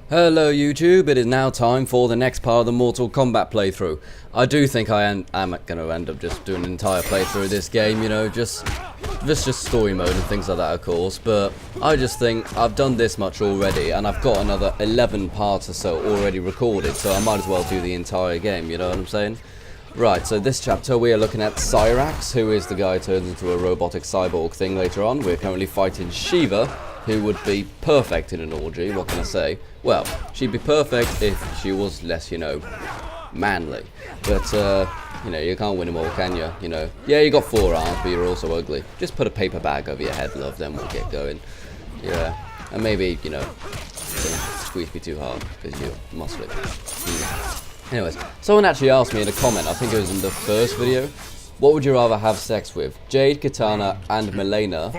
Hello YouTube, it is now time for the next part of the Mortal Kombat playthrough. I do think I am going to end up just doing an entire playthrough of this game, you know, just story mode and things like that of course, but I just think I've done this much already and I've got another 11 parts or so already recorded, so I might as well do the entire game, you know what I'm saying? Right, so this chapter we are looking at Cyrax, who is the guy who turns into a robotic cyborg thing later on. We're currently fighting Sheeva, who would be perfect in an orgy, what can I say? Well, she'd be perfect if she was less, you know, manly. But, you know, you can't win them all, can you? You know, yeah, you got 4 arms, but you're also ugly. Just put a paper bag over your head, love, then we'll get going. Yeah, and maybe, you know, don't squeeze me too hard, because you're muscly. Anyways, someone actually asked me in a comment, I think it was in the first video, what would you rather have sex with? Jade, Katana, and Milena,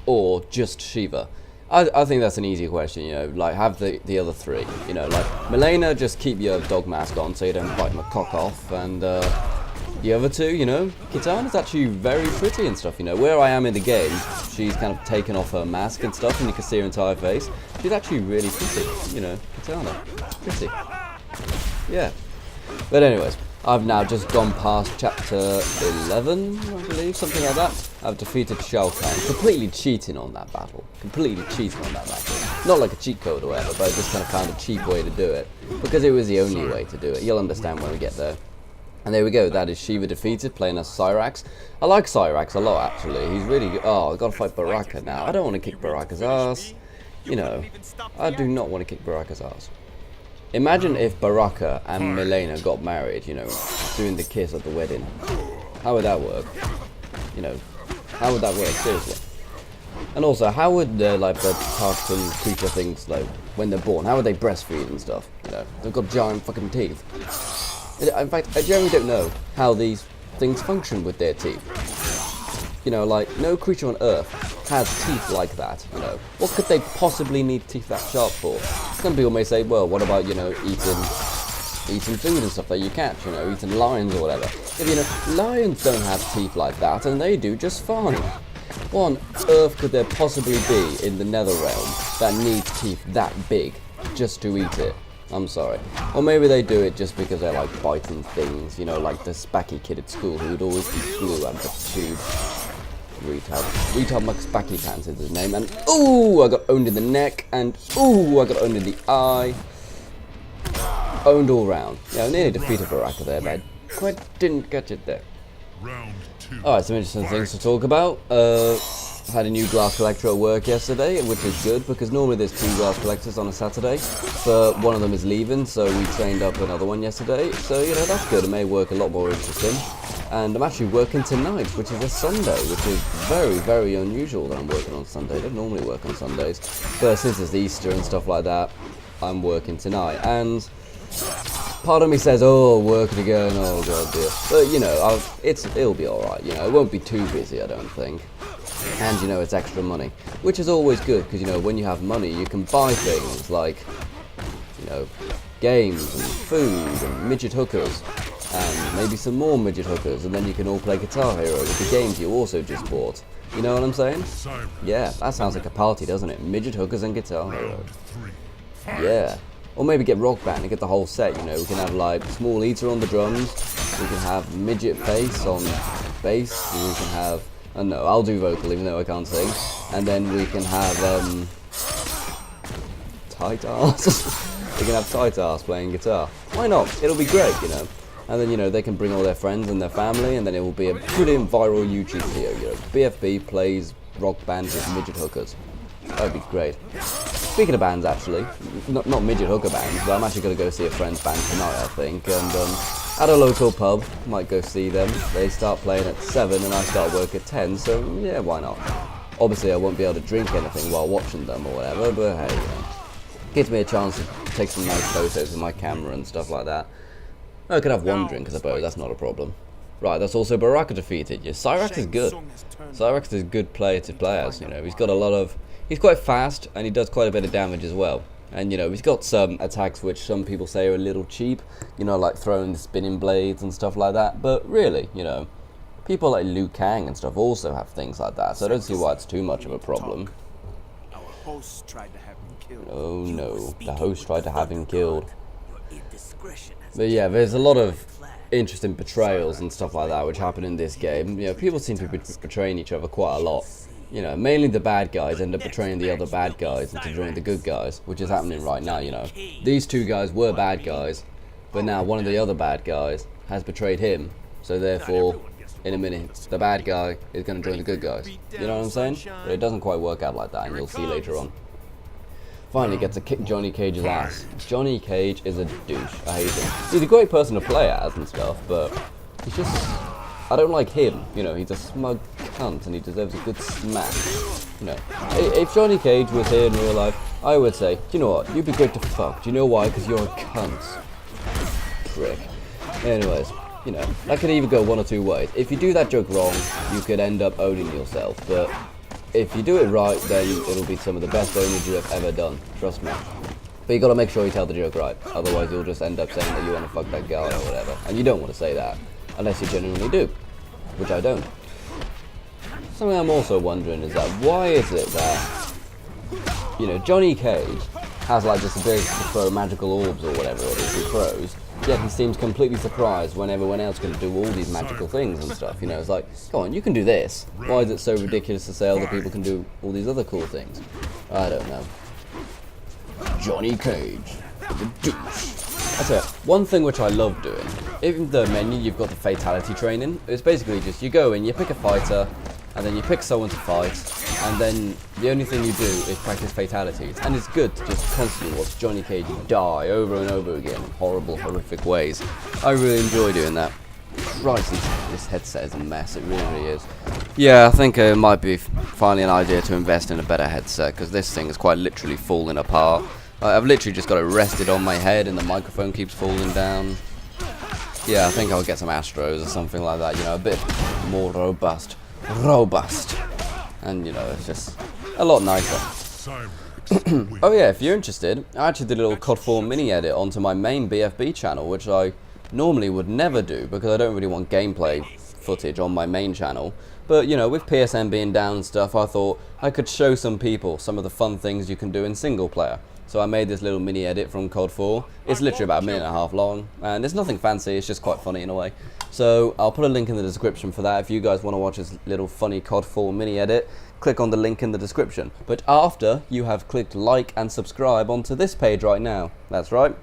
or just Sheeva? I think that's an easy question, you know, like have the other 3, you know, like Milena, just keep your dog mask on so you don't bite my cock off, and the other 2, you know, Katana's actually very pretty and stuff, you know, where I am in the game, she's kind of taken off her mask and stuff and you can see her entire face. She's actually really pretty, you know, Katana, pretty, yeah. But anyways, I've now just gone past chapter 11, I believe, something like that. I've defeated Shao Kahn, completely cheating on that battle. Completely cheating on that battle. Not like a cheat code or whatever, but I just kind of found a cheap way to do it. Because it was the only way to do it. You'll understand when we get there. And there we go, that is Sheeva defeated, playing as Cyrax. I like Cyrax a lot, actually. He's really good. Oh, I've got to fight Baraka now. I don't want to kick Baraka's ass. You know, I do not want to kick Baraka's ass. Imagine if Baraka and Milena got married, you know, doing the kiss at the wedding. How would that work? You know, how would that work, seriously? And also, how would the tartan creature things, like, when they're born, how would they breastfeed and stuff? You know, they've got giant fucking teeth. In fact, I generally don't know how these things function with their teeth. You know, like, no creature on Earth has teeth like that, you know. What could they possibly need teeth that sharp for? Some people may say, well, what about, you know, eating food and stuff that you catch, you know, eating lions or whatever. If, you know, lions don't have teeth like that, and they do just fine. What on earth could there possibly be in the nether realm that needs teeth that big just to eat it? I'm sorry. Or maybe they do it just because they like biting things, you know, like the spacky kid at school who would always eat glue out of the tube. Retard McSpacky Pants is his name, and ooh, I got owned in the neck, and ooh, I got owned in the eye. Owned all round. Yeah, I nearly defeated Baraka there, but I quite didn't get it there. Alright, some interesting things to talk about. Had a new glass collector at work yesterday, which is good, because normally there's 2 glass collectors on a Saturday, but one of them is leaving, so we trained up another one yesterday, so, you know, that's good. It may work a lot more interesting. And I'm actually working tonight, which is a Sunday, which is very, very unusual that I'm working on Sunday. I don't normally work on Sundays, but since it's Easter and stuff like that, I'm working tonight. And part of me says, oh, working again, oh god dear. But, you know, it'll be alright, you know, it won't be too busy, I don't think. And, you know, it's extra money, which is always good, because, you know, when you have money, you can buy things like, you know, games and food and midget hookers. And maybe some more midget hookers, and then you can all play Guitar Hero with the games you also just bought. You know what I'm saying? Yeah, that sounds like a party, doesn't it? Midget hookers and Guitar Hero. Yeah. Or maybe get Rock Band and get the whole set, you know. We can have, like, Small Eater on the drums, we can have Midget Face on bass, and we can have, I don't know, I'll do vocal even though I can't sing. And then we can have, Tight Ass. We can have Tight Ass playing guitar. Why not? It'll be great, you know. And then, you know, they can bring all their friends and their family, and then it will be a brilliant viral YouTube video, you know. BFB plays Rock Band with midget hookers. That would be great. Speaking of bands, actually, not midget hooker bands, but I'm actually going to go see a friend's band tonight, I think, and at a local pub, might go see them. They start playing at 7 and I start work at 10, so yeah, why not? Obviously, I won't be able to drink anything while watching them or whatever, but hey, you know, gives me a chance to take some nice photos with my camera and stuff like that. I could have one drink, I suppose, that's not a problem. Right, that's also Baraka defeated. Yeah, Cyrax is good. Cyrax is a good player to play as, you know. He's got a lot of... He's quite fast, and he does quite a bit of damage as well. And, you know, he's got some attacks which some people say are a little cheap. You know, like throwing the spinning blades and stuff like that. But really, you know, people like Liu Kang and stuff also have things like that. So I don't see why it's too much of a problem. Our hosts tried to have me killed. Oh no, the host tried to have him killed. But yeah, there's a lot of interesting betrayals and stuff like that which happen in this game. You know, people seem to be betraying each other quite a lot. You know, mainly the bad guys end up betraying the other bad guys into joining the good guys, which is happening right now, you know. These two guys were bad guys, but now one of the other bad guys has betrayed him, so therefore, in a minute, the bad guy is going to join the good guys. You know what I'm saying? But it doesn't quite work out like that, and you'll see later on. Finally gets to kick Johnny Cage's ass. Johnny Cage is a douche. I hate him. He's a great person to play as and stuff, but he's just... I don't like him. You know, he's a smug cunt and he deserves a good smack. You know, if Johnny Cage was here in real life, I would say, do you know what? You'd be great to fuck. Do you know why? Because you're a cunt. Prick. Anyways, you know, that could either go one or two ways. If you do that joke wrong, you could end up owning yourself, but if you do it right, then it'll be some of the best ownage you have ever done. Trust me. But you gotta make sure you tell the joke right, otherwise you'll just end up saying that you want to fuck that guy or whatever, and you don't want to say that, unless you genuinely do, which I don't. Something I'm also wondering is that why is it that, you know, Johnny Cage has like this ability to throw magical orbs or whatever it is he throws, yet he seems completely surprised when everyone else can do all these magical things and stuff. You know, it's like, come on, you can do this. Why is it so ridiculous to say other people can do all these other cool things? I don't know. Johnny Cage, the douche. That's it. One thing which I love doing, in the menu you've got the fatality training. It's basically just you go in, you pick a fighter, and then you pick someone to fight, and then the only thing you do is practice fatalities. And it's good to just constantly watch Johnny Cage die over and over again in horrible, horrific ways. I really enjoy doing that. Christ, this headset is a mess, it really is. Yeah, I think it might be finally an idea to invest in a better headset, because this thing is quite literally falling apart. I've literally just got it rested on my head and the microphone keeps falling down. Yeah, I think I'll get some Astros or something like that, you know, a bit more robust. And, you know, it's just a lot nicer. Oh yeah, if you're interested, I actually did a little COD 4 mini edit onto my main BFB channel, which I normally would never do because I don't really want gameplay footage on my main channel. But, you know, with PSN being down and stuff, I thought I could show some people some of the fun things you can do in single player. So I made this little mini edit from COD 4. It's literally about a minute and a half long, and it's nothing fancy, it's just quite funny in a way. So I'll put a link in the description for that. If you guys want to watch this little funny COD 4 mini edit, click on the link in the description. But after you have clicked like and subscribe onto this page right now. That's right.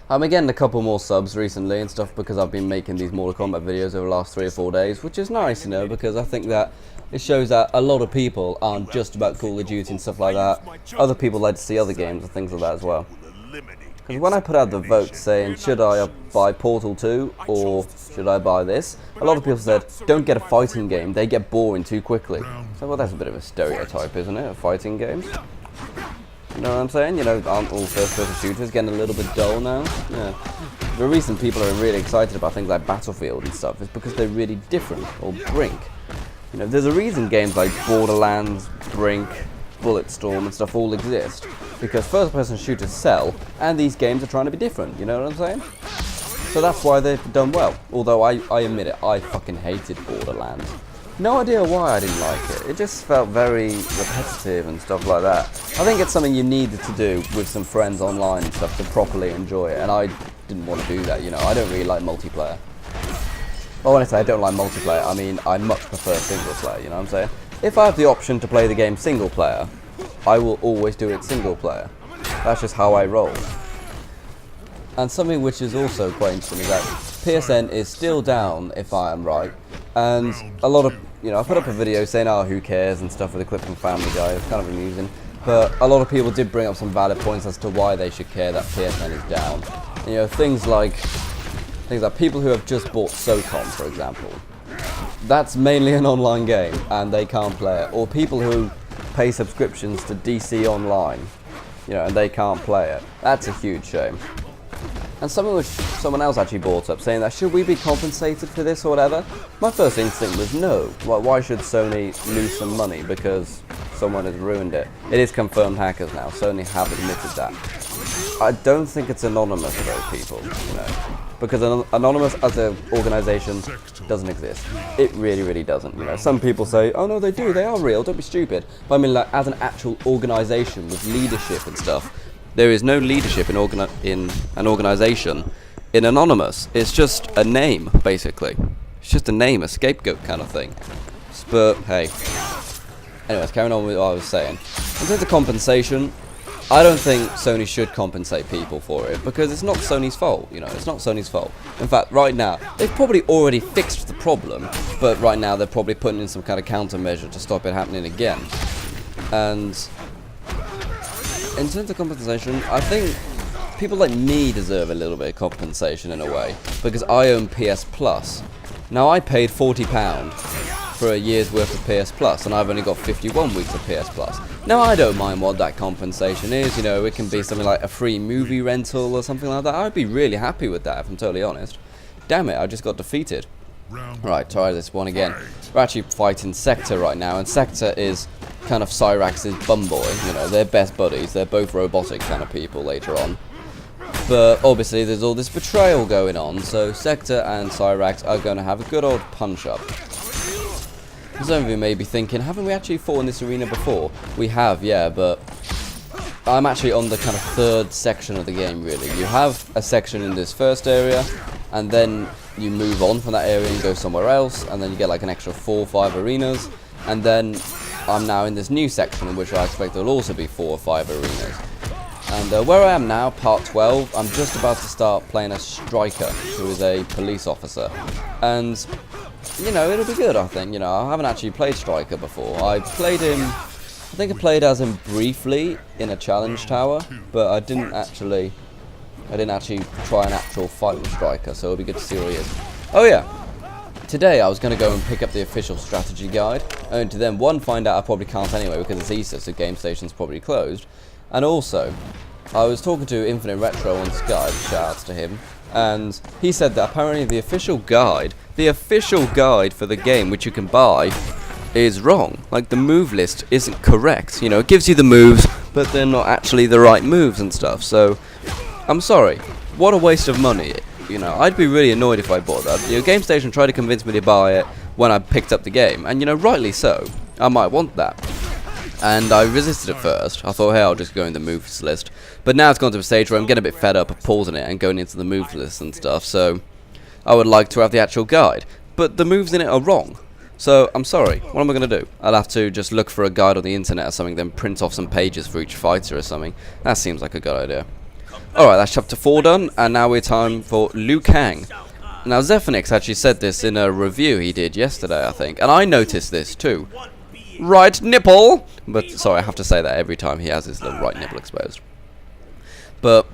I'm getting a couple more subs recently and stuff because I've been making these Mortal Kombat videos over the last 3 or 4 days, which is nice, you know, because I think that it shows that a lot of people aren't just about Call of Duty and stuff like that. Other people like to see other games and things like that as well. Because when I put out the vote saying, should I buy Portal 2 or should I buy this? A lot of people said, don't get a fighting game, they get boring too quickly. So, well, that's a bit of a stereotype, isn't it, of fighting games? You know what I'm saying? You know, aren't all first-person shooters getting a little bit dull now? Yeah. The reason people are really excited about things like Battlefield and stuff is because they're really different, or Brink. You know, there's a reason games like Borderlands, Brink, Bulletstorm and stuff all exist. Because first-person shooters sell, and these games are trying to be different, you know what I'm saying? So that's why they've done well. Although I admit it, I fucking hated Borderlands. No idea why I didn't like it. It just felt very repetitive and stuff like that. I think it's something you needed to do with some friends online and stuff to properly enjoy it, and I didn't want to do that, you know. I don't really like multiplayer. Well, when I say I don't like multiplayer, I mean I much prefer single player, you know what I'm saying? If I have the option to play the game single player, I will always do it single player. That's just how I roll. And something which is also quite interesting is that PSN is still down, if I am right, and a lot of, you know, I put up a video saying, oh, who cares and stuff with a clip from Family Guy. It's kind of amusing, but a lot of people did bring up some valid points as to why they should care that PSN is down. You know, things like people who have just bought SOCOM, for example. That's mainly an online game and they can't play it. Or people who pay subscriptions to DC Online, you know, and they can't play it. That's a huge shame. And something which someone else actually brought up, saying that should we be compensated for this or whatever? My first instinct was no. Why should Sony lose some money because someone has ruined it. It is confirmed hackers now. Sony have admitted that. I don't think it's anonymous though, people, you know, because anonymous as an organization doesn't exist. It really doesn't, you know. Some people say, oh no, they do, they are real, don't be stupid. But I mean, like, as an actual organization with leadership and stuff, there is no leadership in an organization in anonymous. It's just a name, basically. It's just a name, a scapegoat kind of thing. But hey, anyways, carrying on with what I was saying. In terms of compensation, I don't think Sony should compensate people for it, because it's not Sony's fault, you know, it's not Sony's fault. In fact, right now, they've probably already fixed the problem, but right now they're probably putting in some kind of countermeasure to stop it happening again. And in terms of compensation, I think people like me deserve a little bit of compensation in a way, because I own PS Plus. Now, I paid £40 for a year's worth of PS Plus, and I've only got 51 weeks of PS Plus. Now, I don't mind what that compensation is, you know, it can be something like a free movie rental or something like that. I'd be really happy with that, if I'm totally honest. Damn it, I just got defeated. Right, try this one again. We're actually fighting Sector right now, and Sector is kind of Cyrax's bum boy, you know, they're best buddies, they're both robotic kind of people later on. But obviously there's all this betrayal going on, so Sector and Cyrax are going to have a good old punch-up. Some of you may be thinking, haven't we actually fought in this arena before? We have, yeah, but I'm actually on the kind of third section of the game, really. You have a section in this first area, and then you move on from that area and go somewhere else, and then you get like an extra 4 or 5 arenas, and then I'm now in this new section in which I expect there'll also be 4 or 5 arenas. And where I am now, part 12, I'm just about to start playing a striker who is a police officer. And, you know, it'll be good, I think. You know, I haven't actually played striker before. I played him, I think I played as him briefly in a challenge tower, but I didn't actually try an actual fight with striker, so it'll be good to see where he is. Oh yeah, today I was going to go and pick up the official strategy guide, only to then, one, find out I probably can't anyway because it's Easter, so Game Station's probably closed. And also, I was talking to Infinite Retro on Skype, shoutouts to him, and he said that apparently the official guide for the game, which you can buy, is wrong. Like, the move list isn't correct. You know, it gives you the moves, but they're not actually the right moves and stuff. So, I'm sorry. What a waste of money. You know, I'd be really annoyed if I bought that. You know, Game Station tried to convince me to buy it when I picked up the game, and you know, rightly so. I might want that. And I resisted at first. I thought, hey, I'll just go in the moves list. But now it's gone to a stage where I'm getting a bit fed up of pausing it and going into the moves list and stuff, so I would like to have the actual guide. But the moves in it are wrong. So, I'm sorry. What am I going to do? I'll have to just look for a guide on the internet or something, then print off some pages for each fighter or something. That seems like a good idea. Alright, that's chapter 4 done, and now we're time for Liu Kang. Now, Zephyrnix actually said this in a review he did yesterday, I think, and I noticed this too. Right nipple! But, sorry, I have to say that every time he has his little right nipple exposed. But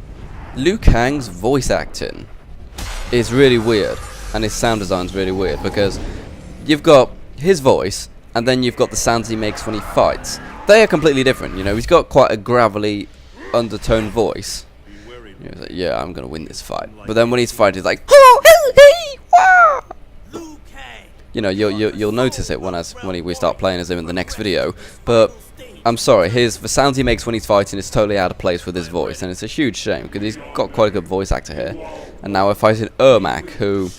Liu Kang's voice acting is really weird, and his sound design's really weird, because you've got his voice, and then you've got the sounds he makes when he fights. They are completely different, you know, he's got quite a gravelly undertone voice. He's like, yeah, I'm gonna win this fight. But then when he's fighting, he's like, oh, hey, wah! You know, you'll notice it when we start playing as him in the next video. But I'm sorry, the sounds he makes when he's fighting is totally out of place with his voice, and it's a huge shame because he's got quite a good voice actor here. And now we're fighting Ermac, who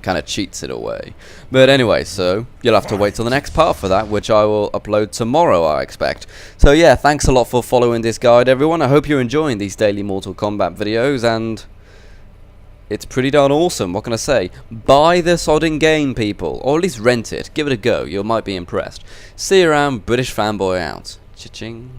kind of cheats it away. But anyway, so you'll have to wait till the next part for that, which I will upload tomorrow, I expect. So yeah, thanks a lot for following this guide, everyone. I hope you're enjoying these daily Mortal Kombat videos, and it's pretty darn awesome. What can I say? Buy the sodding game, people, or at least rent it. Give it a go. You might be impressed. See you around. British Fanboy out. Cha-ching.